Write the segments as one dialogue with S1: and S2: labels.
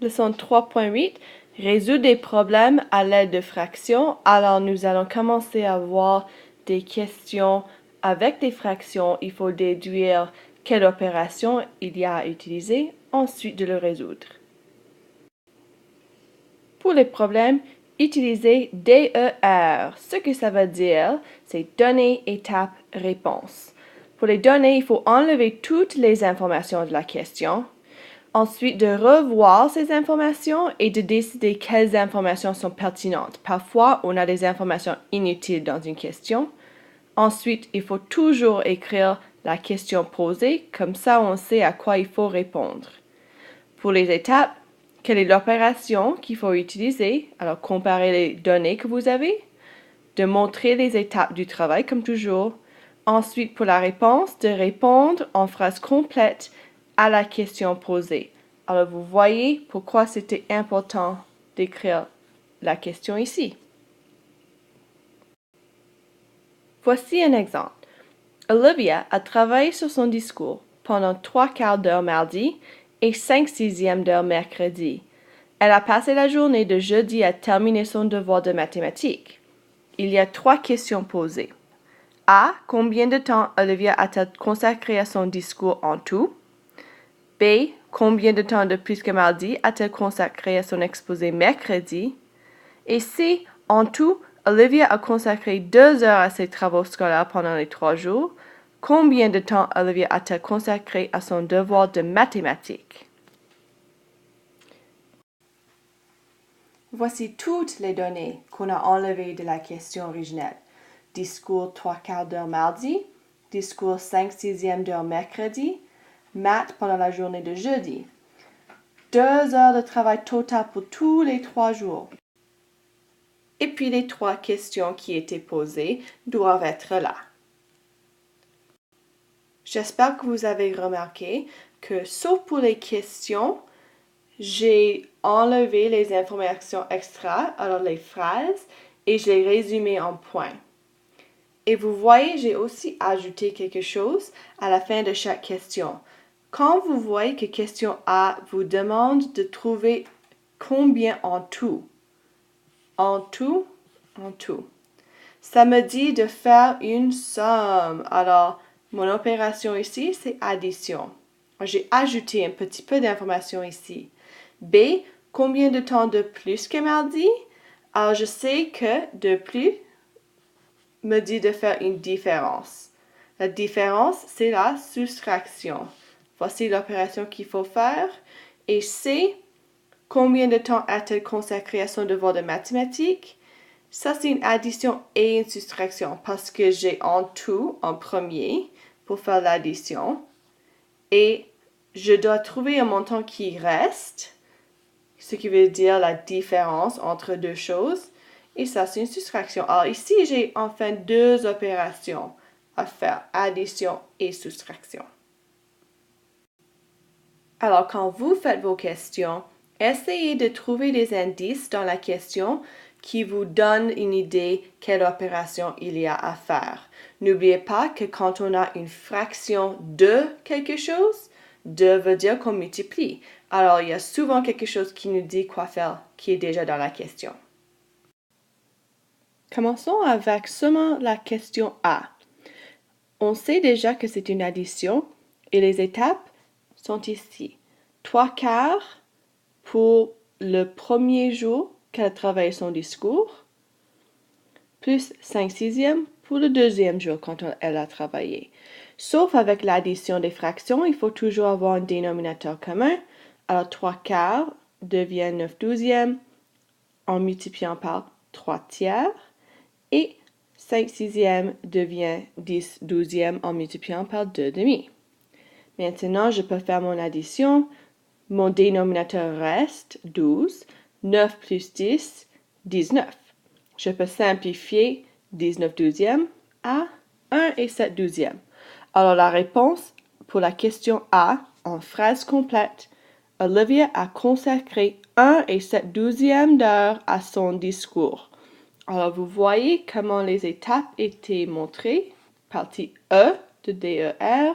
S1: Leçon 3.8, résoudre des problèmes à l'aide de fractions. Alors, nous allons commencer à voir des questions avec des fractions. Il faut déduire quelle opération il y a à utiliser, ensuite de le résoudre. Pour les problèmes, utilisez DER. Ce que ça veut dire, c'est données, étapes, réponses. Pour les données, il faut enlever toutes les informations de la question. Ensuite, de revoir ces informations et de décider quelles informations sont pertinentes. Parfois, on a des informations inutiles dans une question. Ensuite, il faut toujours écrire la question posée, comme ça on sait à quoi il faut répondre. Pour les étapes, quelle est l'opération qu'il faut utiliser? Alors, comparer les données que vous avez, de montrer les étapes du travail comme toujours. Ensuite, pour la réponse, de répondre en phrase complète à la question posée. Alors, vous voyez pourquoi c'était important d'écrire la question ici. Voici un exemple. Olivia a travaillé sur son discours pendant 3/4 d'heure mardi et 5/6 d'heure mercredi. Elle a passé la journée de jeudi à terminer son devoir de mathématiques. Il y a 3 questions posées. A. Combien de temps Olivia a-t-elle consacré à son discours en tout? B. Combien de temps de plus que mardi a-t-elle consacré à son exposé mercredi? Et C. En tout, Olivia a consacré 2 heures à ses travaux scolaires pendant les 3 jours. Combien de temps Olivia a-t-elle consacré à son devoir de mathématiques? Voici toutes les données qu'on a enlevées de la question originelle. Discours 3/4 d'heure mardi, discours 5/6 d'heure mercredi, maths pendant la journée de jeudi. 2 heures de travail total pour tous les 3 jours. Et puis les 3 questions qui étaient posées doivent être là. J'espère que vous avez remarqué que, sauf pour les questions, j'ai enlevé les informations extra, alors les phrases, et je les résumées en points. Et vous voyez, j'ai aussi ajouté quelque chose à la fin de chaque question. Quand vous voyez que question A vous demande de trouver combien en tout, en tout, ça me dit de faire une somme. Alors, mon opération ici, c'est addition. J'ai ajouté un petit peu d'informations ici. B, combien de temps de plus que mardi? Alors, je sais que de plus me dit de faire une différence. La différence, c'est la soustraction. Voici l'opération qu'il faut faire. Et C, combien de temps a-t-elle consacré à son devoir de mathématiques? Ça, c'est une addition et une soustraction parce que j'ai en tout en premier pour faire l'addition. Et je dois trouver un montant qui reste, ce qui veut dire la différence entre deux choses. Et ça, c'est une soustraction. Alors ici, j'ai enfin 2 opérations à faire, addition et soustraction. Alors, quand vous faites vos questions, essayez de trouver des indices dans la question qui vous donnent une idée quelle opération il y a à faire. N'oubliez pas que quand on a une fraction de quelque chose, de veut dire qu'on multiplie. Alors, il y a souvent quelque chose qui nous dit quoi faire, qui est déjà dans la question. Commençons avec seulement la question A. On sait déjà que c'est une addition et les étapes sont ici. 3/4 pour le premier jour qu'elle a travaillé son discours, plus 5/6 pour le deuxième jour quand elle a travaillé. Sauf avec l'addition des fractions, il faut toujours avoir un dénominateur commun. Alors 3/4 devient 9/12 en multipliant par 3/3 et 5/6 devient 10/12 en multipliant par 2/2. Maintenant, je peux faire mon addition. Mon dénominateur reste 12. 9 plus 10, 19. Je peux simplifier 19/12 à 1 et 7/12. Alors la réponse pour la question A, en phrase complète, Olivia a consacré 1 et 7/12 d'heure à son discours. Alors vous voyez comment les étapes étaient montrées, partie E de DER,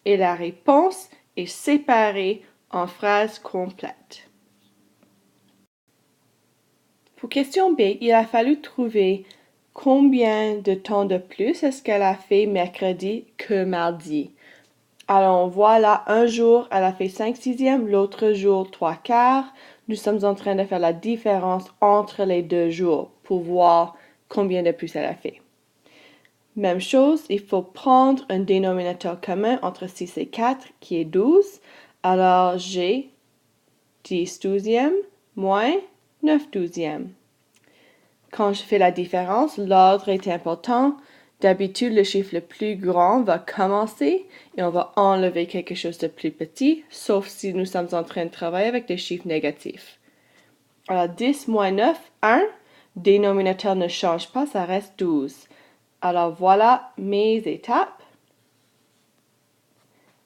S1: et la réponse est séparée en phrases complètes. Pour question B, il a fallu trouver combien de temps de plus est-ce qu'elle a fait mercredi que mardi. Alors, on voit là, un jour, elle a fait 5/6, l'autre jour, 3/4. Nous sommes en train de faire la différence entre les 2 jours pour voir combien de plus elle a fait. Même chose, il faut prendre un dénominateur commun entre 6 et 4 qui est 12. Alors, j'ai 10/12 moins 9/12. Quand je fais la différence, l'ordre est important. D'habitude, le chiffre le plus grand va commencer et on va enlever quelque chose de plus petit, sauf si nous sommes en train de travailler avec des chiffres négatifs. Alors, 10 moins 9, 1. Dénominateur ne change pas, ça reste 12. Alors, voilà mes étapes.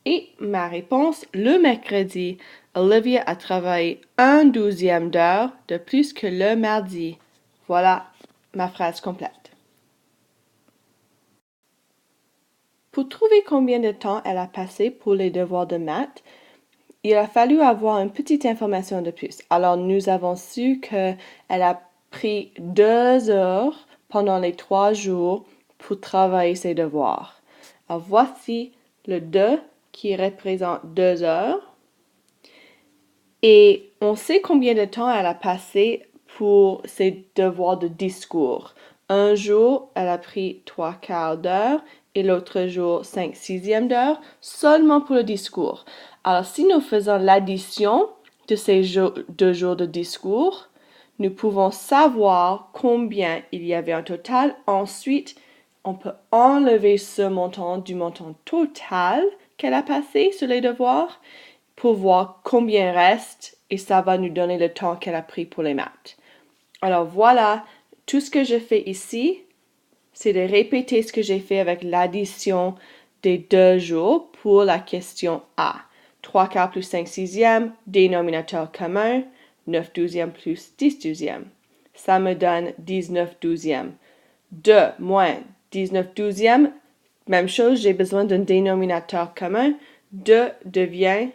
S1: Et ma réponse, le mercredi, Olivia a travaillé 1/12 d'heure de plus que le mardi. Voilà ma phrase complète. Pour trouver combien de temps elle a passé pour les devoirs de maths, il a fallu avoir une petite information de plus. Alors, nous avons su qu'elle a pris 2 heures pendant les 3 jours pour travailler ses devoirs. Alors, voici le 2 qui représente 2 heures. Et on sait combien de temps elle a passé pour ses devoirs de discours. Un jour, elle a pris 3/4 d'heure et l'autre jour 5/6 d'heure seulement pour le discours. Alors, si nous faisons l'addition de ces 2 jours de discours, nous pouvons savoir combien il y avait en total. Ensuite, on peut enlever ce montant du montant total qu'elle a passé sur les devoirs pour voir combien reste et ça va nous donner le temps qu'elle a pris pour les maths. Alors voilà, tout ce que je fais ici, c'est de répéter ce que j'ai fait avec l'addition des 2 jours pour la question A. 3/4 plus 5/6, dénominateur commun, 9/12 plus 10/12. Ça me donne 19/12. 2 moins 19/12, même chose, j'ai besoin d'un dénominateur commun. 2 devient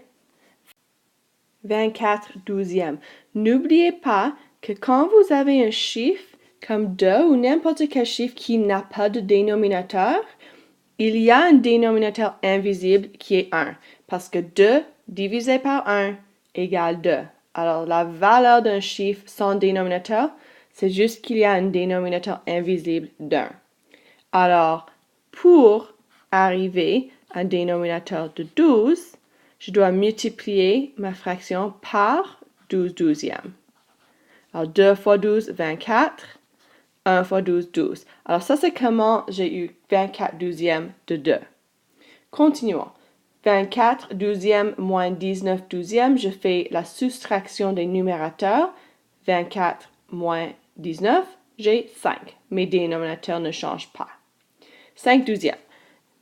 S1: 24/12. N'oubliez pas que quand vous avez un chiffre comme 2 ou n'importe quel chiffre qui n'a pas de dénominateur, il y a un dénominateur invisible qui est 1, parce que 2 divisé par 1 égale 2. Alors, la valeur d'un chiffre sans dénominateur, c'est juste qu'il y a un dénominateur invisible d'1. Alors, pour arriver à un dénominateur de 12, je dois multiplier ma fraction par 12/12. Alors, 2 fois 12, 24. 1 fois 12, 12. Alors, ça, c'est comment j'ai eu 24/12 de 2. Continuons. 24/12 moins 19/12, je fais la soustraction des numérateurs. 24 moins 19, j'ai 5. Mes dénominateurs ne changent pas. 5/12.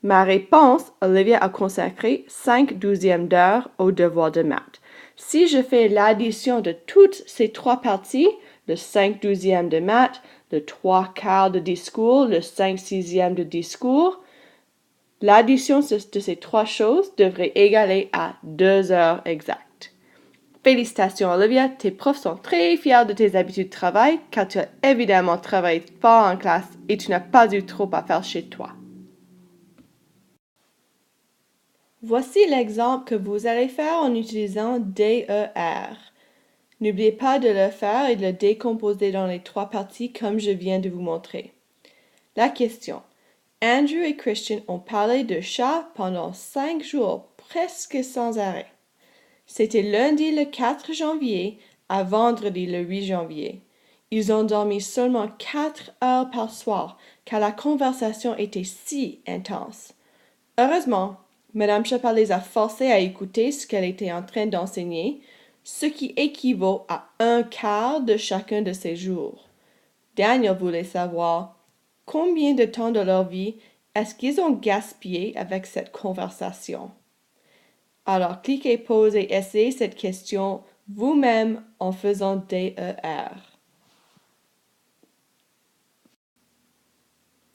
S1: Ma réponse, Olivia a consacré 5/12 d'heure au devoir de maths. Si je fais l'addition de toutes ces 3 parties, le 5/12 de maths, le 3/4 de discours, le 5/6 de discours, l'addition de ces 3 choses devrait égaler à 2 heures exactes. Félicitations Olivia, tes profs sont très fiers de tes habitudes de travail car tu as évidemment travaillé fort en classe et tu n'as pas eu trop à faire chez toi. Voici l'exemple que vous allez faire en utilisant DER. N'oubliez pas de le faire et de le décomposer dans les 3 parties comme je viens de vous montrer. La question. Andrew et Christian ont parlé de chat pendant 5 jours, presque sans arrêt. C'était lundi le 4 janvier à vendredi le 8 janvier. Ils ont dormi seulement 4 heures par soir car la conversation était si intense. Heureusement, Madame Chapal les a forcés à écouter ce qu'elle était en train d'enseigner, ce qui équivaut à 1/4 de chacun de ces jours. Daniel voulait savoir combien de temps de leur vie est-ce qu'ils ont gaspillé avec cette conversation. Alors, cliquez pause et essayez cette question vous-même en faisant DER.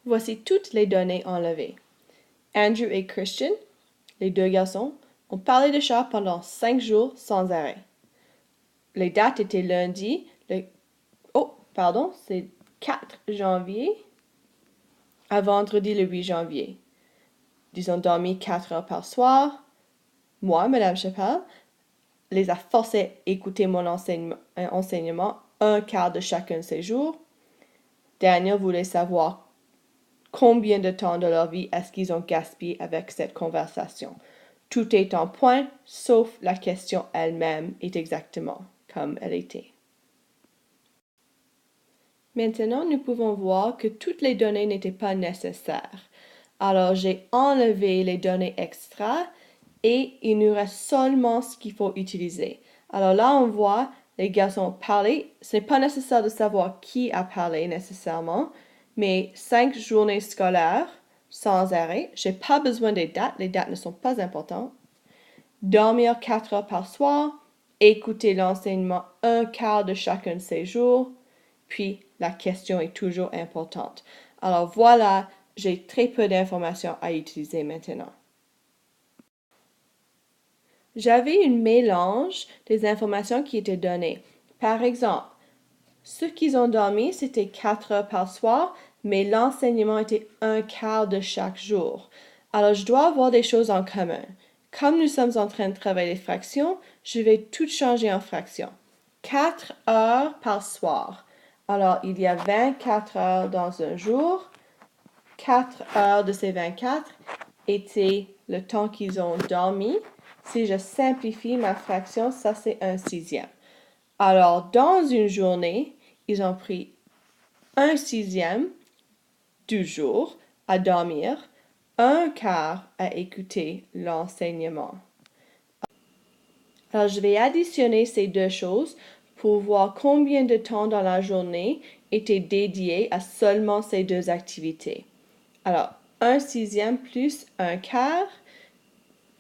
S1: Voici toutes les données enlevées. Andrew et Christian, les 2 garçons, ont parlé de chat pendant 5 jours sans arrêt. Les dates étaient lundi, c'est 4 janvier à vendredi le 8 janvier. Ils ont dormi 4 heures par soir. Moi, Madame Chappelle, les a forcés à écouter mon enseignement un quart de chacun de ces jours. Daniel voulait savoir combien de temps de leur vie est-ce qu'ils ont gaspillé avec cette conversation. Tout est en point, sauf la question elle-même est exactement comme elle était. Maintenant, nous pouvons voir que toutes les données n'étaient pas nécessaires. Alors, j'ai enlevé les données extra et il nous reste seulement ce qu'il faut utiliser. Alors là, on voit les garçons parler. Ce n'est pas nécessaire de savoir qui a parlé nécessairement, mais 5 journées scolaires sans arrêt. Je n'ai pas besoin des dates. Les dates ne sont pas importantes. Dormir 4 heures par soir. Écouter l'enseignement un quart de chacun de ces jours. Puis, la question est toujours importante. Alors voilà, j'ai très peu d'informations à utiliser maintenant. J'avais un mélange des informations qui étaient données. Par exemple, ceux qui ont dormi, c'était 4 heures par soir, mais l'enseignement était un quart de chaque jour. Alors, je dois avoir des choses en commun. Comme nous sommes en train de travailler les fractions, je vais tout changer en fractions. 4 heures par soir. Alors, il y a 24 heures dans un jour. 4 heures de ces 24 étaient le temps qu'ils ont dormi. Si je simplifie ma fraction, ça c'est un sixième. Alors, dans une journée, ils ont pris un sixième du jour à dormir, un quart à écouter l'enseignement. Alors, je vais additionner ces deux choses pour voir combien de temps dans la journée était dédié à seulement ces deux activités. Alors, un sixième plus un quart,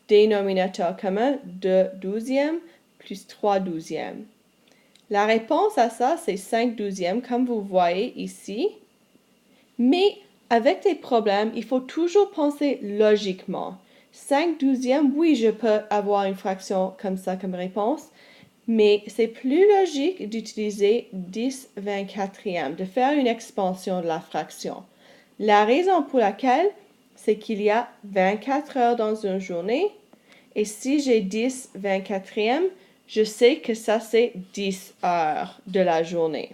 S1: dénominateur commun, 2 douzièmes plus 3 douzièmes. La réponse à ça, c'est 5 douzièmes, comme vous voyez ici. Mais avec des problèmes, il faut toujours penser logiquement. 5 douzièmes, oui, je peux avoir une fraction comme ça comme réponse, mais c'est plus logique d'utiliser 10 24e, de faire une expansion de la fraction. La raison pour laquelle, c'est qu'il y a 24 heures dans une journée, et si j'ai 10 24e, je sais que ça c'est 10 heures de la journée.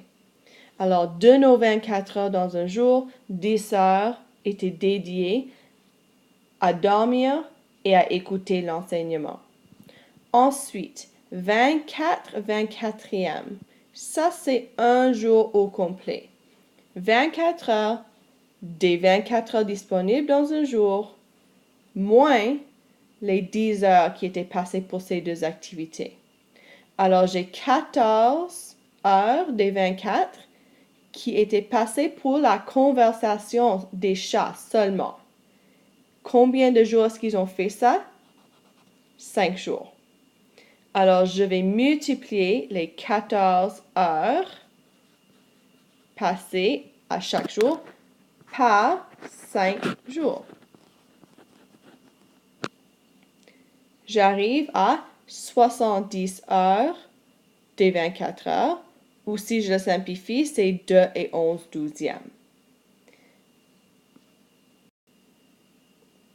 S1: Alors, de nos 24 heures dans un jour, 10 heures étaient dédiées à dormir et à écouter l'enseignement. Ensuite, 24 24e. Ça, c'est un jour au complet. 24 heures, des 24 heures disponibles dans un jour, moins les 10 heures qui étaient passées pour ces deux activités. Alors, j'ai 14 heures des 24 qui étaient passées pour la conversation des chats seulement. Combien de jours est-ce qu'ils ont fait ça? 5 jours. Alors, je vais multiplier les 14 heures passées à chaque jour par 5 jours. J'arrive à 70 heures des 24 heures, ou si je le simplifie, c'est 2 et 11 douzièmes.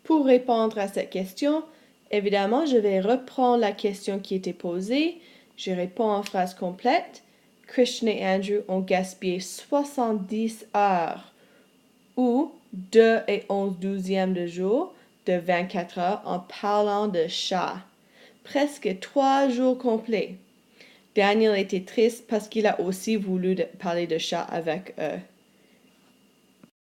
S1: Pour répondre à cette question, évidemment, je vais reprendre la question qui était posée. Je réponds en phrase complète. Christian et Andrew ont gaspillé 70 heures ou 2 et 11 douzièmes de jour de 24 heures en parlant de chats. Presque 3 jours complets. Daniel était triste parce qu'il a aussi voulu parler de chats avec eux.